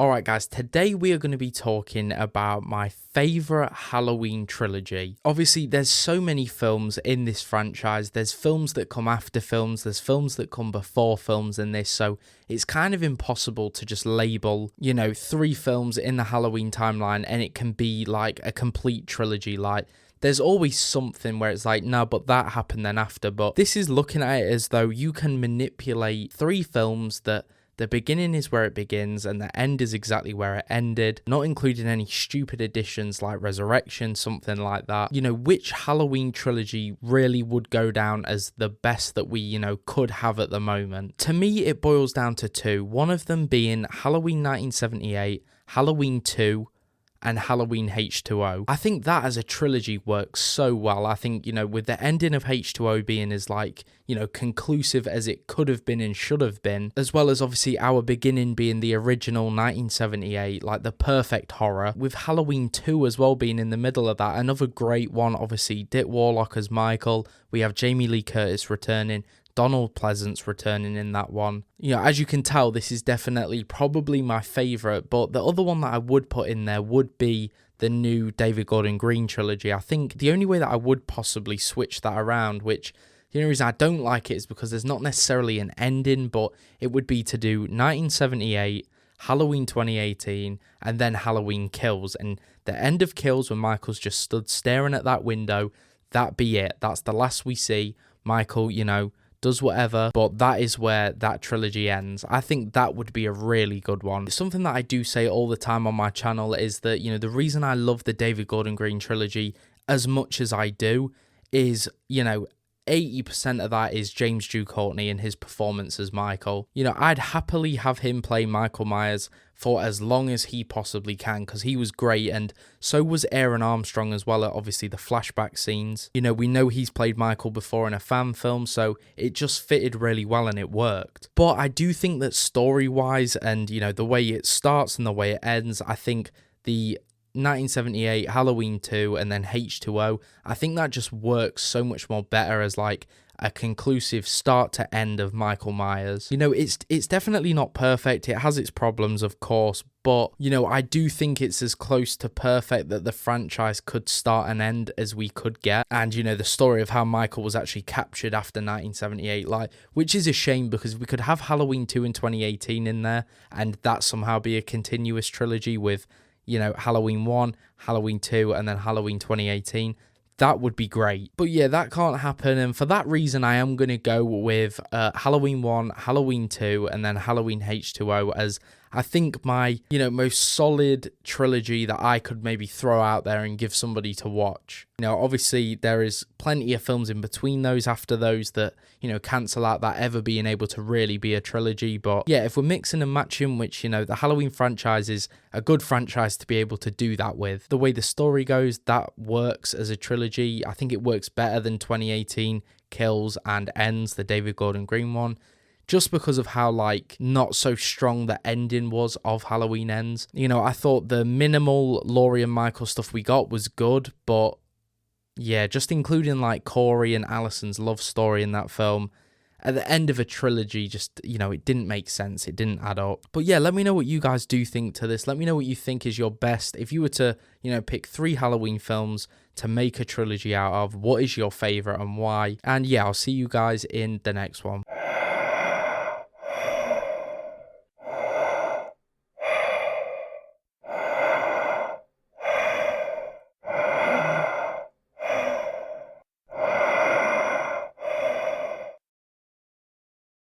Alright guys, today we are going to be talking about my favourite Halloween trilogy. Obviously there's so many films in this franchise, there's films that come after films, there's films that come before films in this, so it's kind of impossible to just label, 3 films in the Halloween timeline and it can be like a complete trilogy. Like, there's always something where it's like, no, but that happened then after. But this is looking at it as though you can manipulate 3 films that the beginning is where it begins and the end is exactly where it ended, not including any stupid additions like Resurrection, something like that. Which Halloween trilogy really would go down as the best that we, could have at the moment? To me, it boils down to 2. One of them being Halloween 1978, Halloween 2, and Halloween H2O. I think that as a trilogy works so well. I think, with the ending of H2O being as conclusive as it could have been and should have been, as well as obviously our beginning being the original 1978, like the perfect horror, with Halloween 2 as well being in the middle of that. Another great one, obviously Dick Warlock as Michael. We have Jamie Lee Curtis returning. Donald Pleasance returning in that one. As you can tell, this is definitely probably my favourite, but the other one that I would put in there would be the new David Gordon Green trilogy. I think the only way that I would possibly switch that around, which the only reason I don't like it is because there's not necessarily an ending, but it would be to do 1978, Halloween 2018, and then Halloween Kills. And the end of Kills when Michael's just stood staring at that window, that be it. That's the last we see. Michael, does whatever, but that is where that trilogy ends. I think that would be a really good one. Something that I do say all the time on my channel is that, the reason I love the David Gordon Green trilogy as much as I do is, 80% of that is James Dew Courtney and his performance as Michael. I'd happily have him play Michael Myers for as long as he possibly can, because he was great, and so was Aaron Armstrong as well at obviously the flashback scenes. We know he's played Michael before in a fan film, so it just fitted really well and it worked. But I do think that story-wise and, the way it starts and the way it ends, I think the 1978, Halloween 2, and then H2O, I think that just works so much more better as like a conclusive start to end of Michael Myers. It's definitely not perfect. It has its problems, of course, but, I do think it's as close to perfect that the franchise could start and end as we could get. And, the story of how Michael was actually captured after 1978, which is a shame because we could have Halloween 2 in 2018 in there and that somehow be a continuous trilogy with, Halloween 1, Halloween 2, and then Halloween 2018. That would be great. But yeah, that can't happen. And for that reason, I am going to go with Halloween 1, Halloween 2, and then Halloween H2O as I think my, most solid trilogy that I could maybe throw out there and give somebody to watch. Obviously there is plenty of films in between those after those that, cancel out that ever being able to really be a trilogy. But yeah, if we're mixing and matching, which, the Halloween franchise is a good franchise to be able to do that with. The way the story goes, that works as a trilogy. I think it works better than 2018 Kills and Ends, the David Gordon Green one. Just because of how, not so strong the ending was of Halloween Ends. I thought the minimal Laurie and Michael stuff we got was good, but yeah, just including, Corey and Allison's love story in that film at the end of a trilogy, just, it didn't make sense. It didn't add up. But yeah, let me know what you guys do think to this. Let me know what you think is your best. If you were to, pick 3 Halloween films to make a trilogy out of, what is your favorite and why? And yeah, I'll see you guys in the next one.